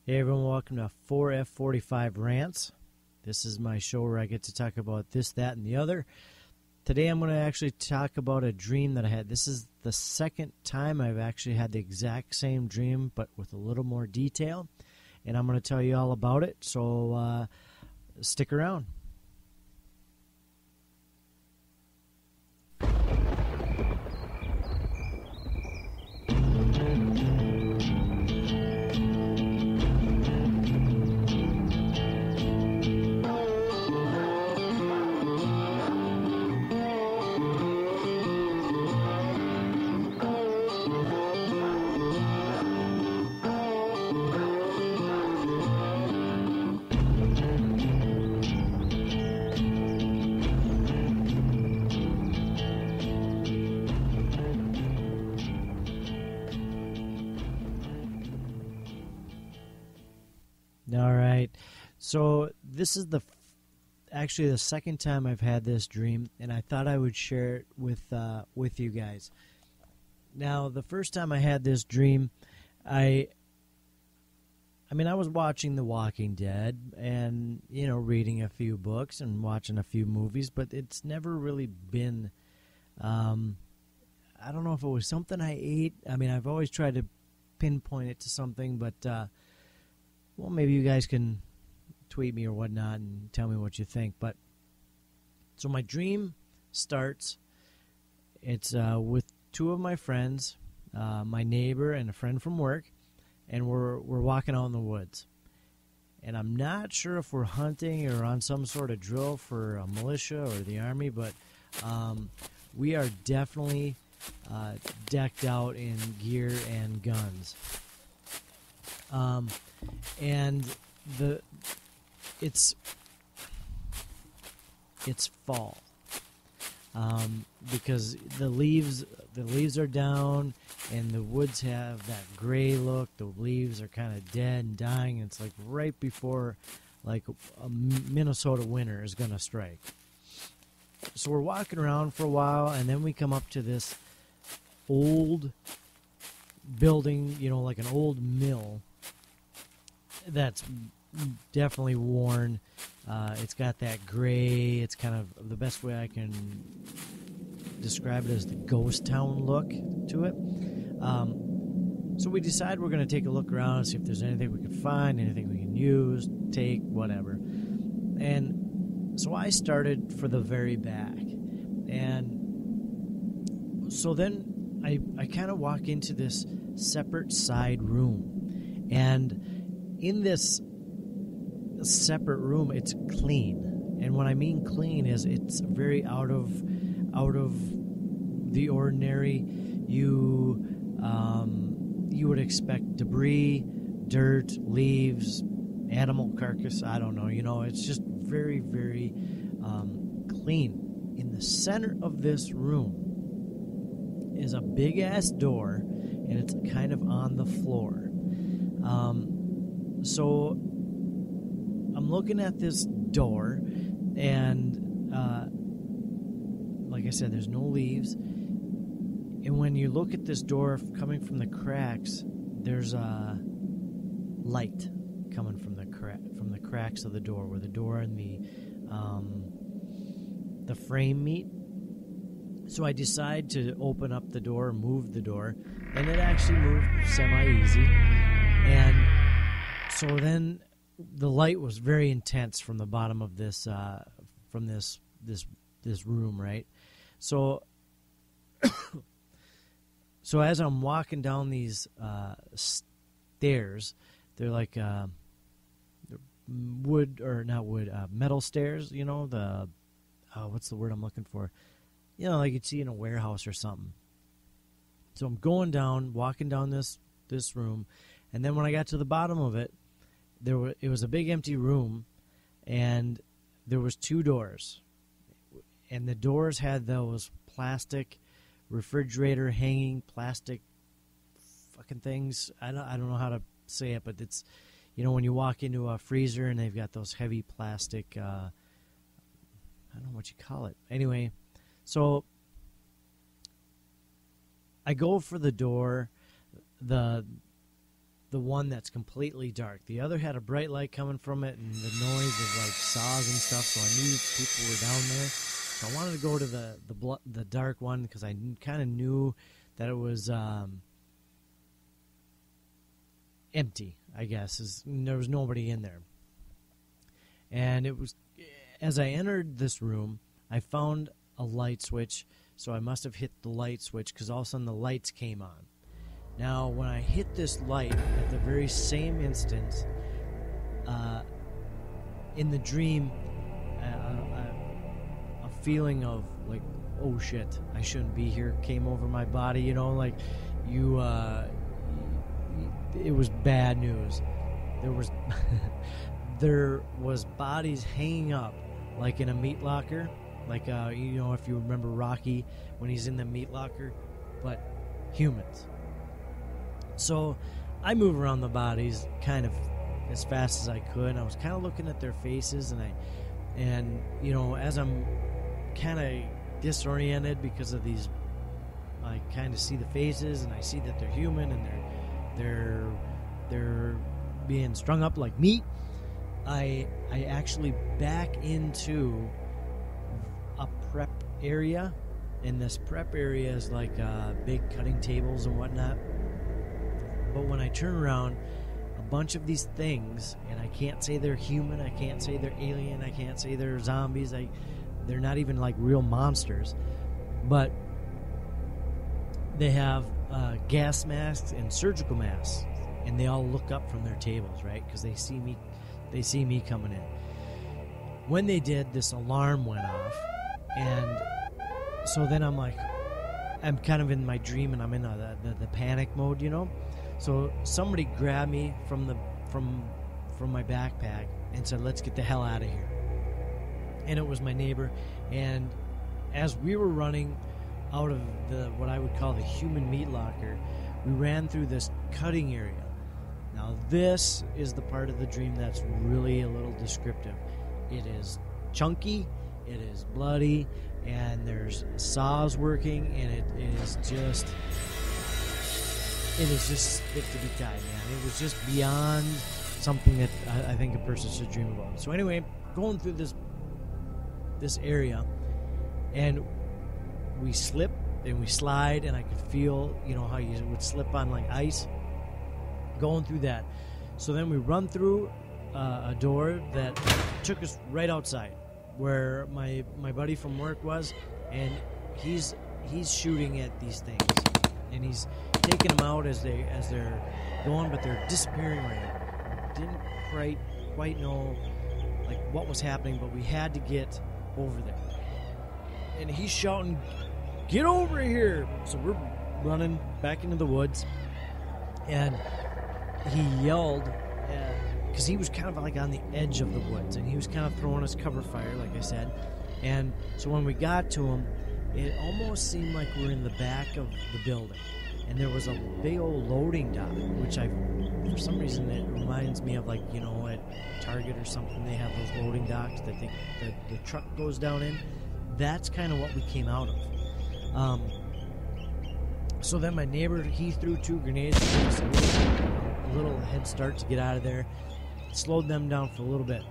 Hey everyone, welcome to 4F45 Rants. This is my show where I get to talk about this, that, and the other. Today I'm going to actually talk about a dream that I had. This is the second time I've actually had the exact same dream, but with a little more detail. And I'm going to tell you all about it, so stick around. All right, so this is actually the second time I've had this dream, and I thought I would share it with you guys. Now, the first time I had this dream, I was watching The Walking Dead and reading a few books and watching a few movies, but it's never really been. I don't know if it was something I ate. I've always tried to pinpoint it to something, but. Well, maybe you guys can tweet me or whatnot and tell me what you think. But so my dream starts. It's with two of my friends, my neighbor and a friend from work, and we're walking out in the woods. And I'm not sure if we're hunting or on some sort of drill for a militia or the army, but we are definitely decked out in gear and guns. And it's fall, because the leaves are down and the woods have that gray look. The leaves are kind of dead and dying. It's like right before like a Minnesota winter is going to strike. So we're walking around for a while, and then we come up to this old building, like an old mill. That's definitely worn. It's got that gray. It's kind of the best way I can describe it as the ghost town look to it. So we decide we're going to take a look around and see if there's anything we can find, anything we can use, take, whatever. And so I started for the very back. And so then I kind of walk into this separate side room. And in this separate room, it's clean, and what I mean clean is it's very out of the ordinary. You would expect debris, dirt, leaves, animal carcass. I don't know. It's just very, very clean. In the center of this room is a big ass door, and it's kind of on the floor. So I'm looking at this door, and like I said, there's no leaves. And when you look at this door coming from the cracks, there's a light coming from the cracks of the door, where the door and the frame meet. So I decide to open up the door, move the door, and it actually moved semi-easy. And so then the light was very intense from the bottom of this this room, right? So so as I'm walking down these stairs, they're like metal stairs, the what's the word I'm looking for? Like you'd see in a warehouse or something. So I'm walking down this room, and then when I got to the bottom of it, it was a big empty room, and there was two doors, and the doors had those plastic refrigerator hanging plastic fucking things. I don't know how to say it, but it's when you walk into a freezer and they've got those heavy plastic. I don't know what you call it. Anyway, so I go for the door. The the one that's completely dark. The other had a bright light coming from it, and the noise of like saws and stuff. So I knew people were down there. So I wanted to go to the dark one because I kind of knew that it was empty. I guess there was nobody in there. And it was, as I entered this room, I found a light switch. So I must have hit the light switch because all of a sudden the lights came on. Now, when I hit this light at the very same instant, in the dream, a feeling of like, oh shit, I shouldn't be here came over my body. You know, like it was bad news. There was bodies hanging up like in a meat locker, like you know, if you remember Rocky when he's in the meat locker, but humans. So I move around the bodies kind of as fast as I could. I was kind of looking at their faces, and you know, as I'm kind of disoriented because of these, I kind of see the faces and I see that they're human and they're being strung up like meat. I actually back into a prep area, and this prep area is like big cutting tables and whatnot. But when I turn around, a bunch of these things, and I can't say they're human, I can't say they're alien, I can't say they're zombies, they're not even like real monsters, but they have gas masks and surgical masks, and they all look up from their tables, right? Because they see me coming in. When they did, this alarm went off, and so then I'm kind of in my dream, and I'm in the panic mode, you know. So somebody grabbed me from my backpack and said, "Let's get the hell out of here." And it was my neighbor. And as we were running out of what I would call the human meat locker, we ran through this cutting area. Now this is the part of the dream that's really a little descriptive. It is chunky, it is bloody, and there's saws working, and it is just fit to be tied, man. It was just beyond something that I think a person should dream about. So anyway, going through this area, and we slip and we slide, and I could feel, you know, how you would slip on like ice going through that. So then we run through a door that took us right outside where my buddy from work was, and he's shooting at these things, and he's taking them out as they're going, but they're disappearing right now. Didn't quite know like what was happening, but we had to get over there. And he's shouting, "Get over here!" So we're running back into the woods, and he yelled, because he was kind of like on the edge of the woods, and he was kind of throwing us cover fire, like I said. And so when we got to him, it almost seemed like we're in the back of the building, and there was a big old loading dock, which for some reason, it reminds me of, like, you know, at Target or something, they have those loading docks that the truck goes down in. That's kind of what we came out of. So then my neighbor, he threw 2 grenades to give us a little head start to get out of there. Slowed them down for a little bit.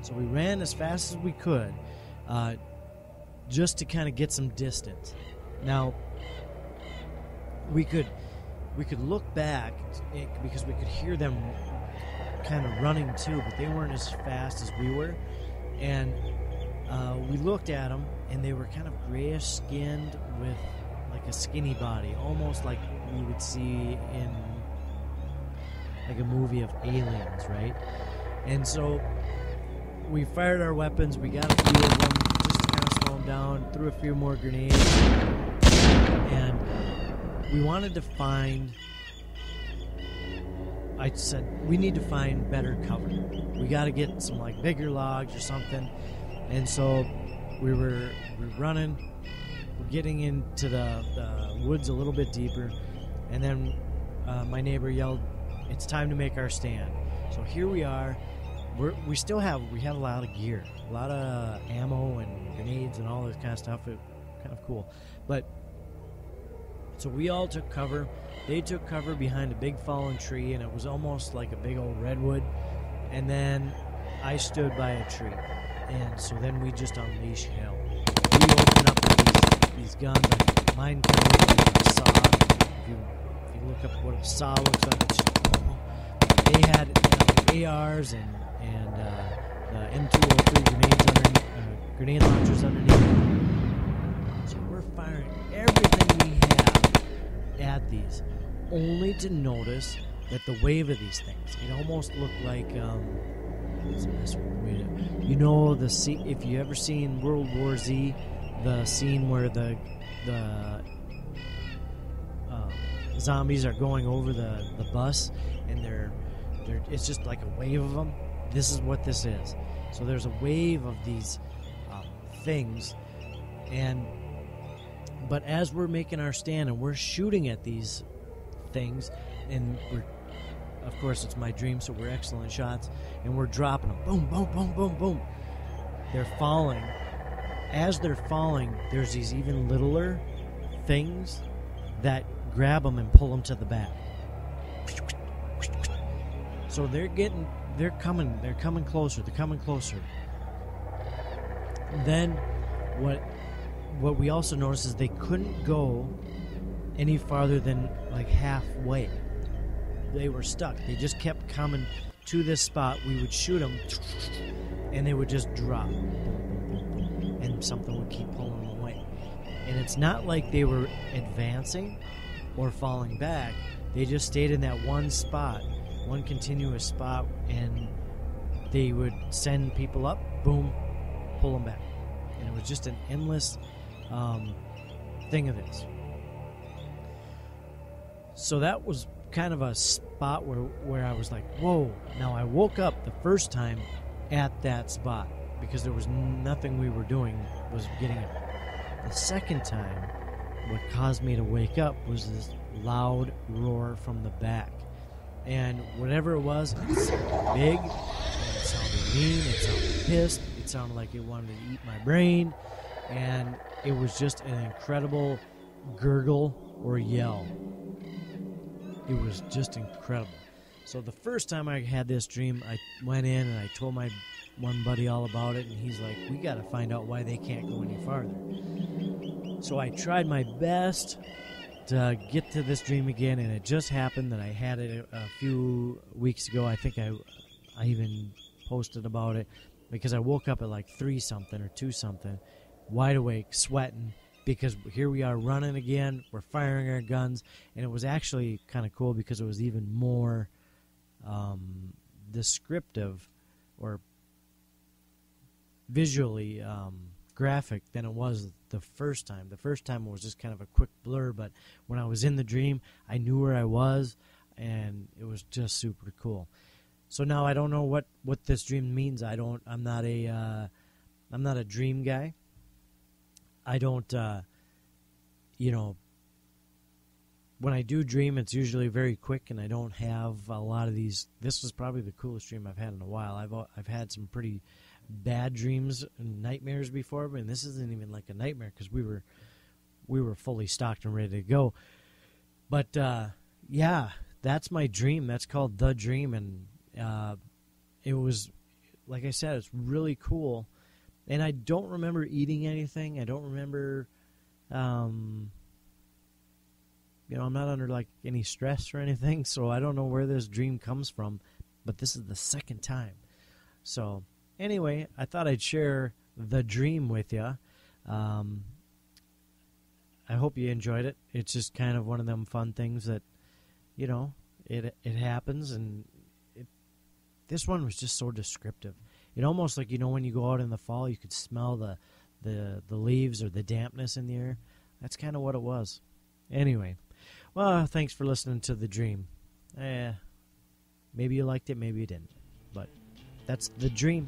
So we ran as fast as we could, just to kind of get some distance. Now, we could look back because we could hear them kind of running too, but they weren't as fast as we were. And we looked at them, and they were kind of grayish skinned with like a skinny body, almost like we would see in like a movie of aliens, right? And so we fired our weapons. We got a few of them just to kind of slow them down, threw a few more grenades, and we wanted to find, I said, we need to find better cover. We got to get some like bigger logs or something. And so we're running, we're getting into the woods a little bit deeper, and then my neighbor yelled, "It's time to make our stand." So here we are. We have a lot of gear, a lot of ammo and grenades and all this kind of stuff. It's kind of cool. But So we all took cover. They took cover behind a big fallen tree, and it was almost like a big old redwood. And then I stood by a tree. And so then we just unleash hell. We open up with these guns. Like mine kind of looked like a saw. If you look up what a saw looks like, they had ARs and the M203 grenade launchers underneath. So we're firing everything we have at these, only to notice that the wave of these things, it almost looked like what's the best way to, you know, the scene, if you ever seen World War Z, the scene where the zombies are going over the bus, and they're it's just like a wave of them. This is what this is. So there's a wave of these things, but as we're making our stand and we're shooting at these things, and we're, of course, it's my dream, so we're excellent shots, and we're dropping them. Boom, boom, boom, boom, boom. They're falling. As they're falling, there's these even littler things that grab them and pull them to the back. So they're coming closer. Then what we also noticed is they couldn't go any farther than like halfway. They were stuck. They just kept coming to this spot. We would shoot them, and they would just drop. And something would keep pulling them away. And it's not like they were advancing or falling back. They just stayed in that one spot, one continuous spot, and they would send people up, boom, pull them back. And it was just an endless thing of this. So that was kind of a spot where I was like, whoa. Now I woke up the first time at that spot because there was nothing we were doing was getting up. The second time, what caused me to wake up was this loud roar from the back. And whatever it was, it sounded big, it sounded mean, it sounded pissed, it sounded like it wanted to eat my brain, and it was just an incredible gurgle or yell. It was just incredible. So the first time I had this dream, I went in and I told my one buddy all about it, and he's like, we got to find out why they can't go any farther. So I tried my best to get to this dream again, and it just happened that I had it a few weeks ago. I think I even posted about it because I woke up at like 3-something or 2-something, wide awake, sweating, because here we are running again, we're firing our guns, and it was actually kind of cool because it was even more descriptive or visually graphic than it was the first time. The first time it was just kind of a quick blur, but when I was in the dream, I knew where I was, and it was just super cool. So now I don't know what this dream means. I'm not a dream guy. I don't when I do dream, it's usually very quick, and I don't have a lot of these. This was probably the coolest dream I've had in a while. I've had some pretty bad dreams and nightmares before, but this isn't even like a nightmare because we were fully stocked and ready to go. But yeah, that's my dream. That's called The Dream, and it was, like I said, it's really cool. And I don't remember eating anything. I don't remember, I'm not under like any stress or anything, so I don't know where this dream comes from. But this is the second time. So anyway, I thought I'd share the dream with you. I hope you enjoyed it. It's just kind of one of them fun things that, it happens, and this one was just so descriptive. It almost like, when you go out in the fall, you could smell the leaves or the dampness in the air. That's kind of what it was. Anyway, well, thanks for listening to The Dream. Maybe you liked it, maybe you didn't. But that's The Dream.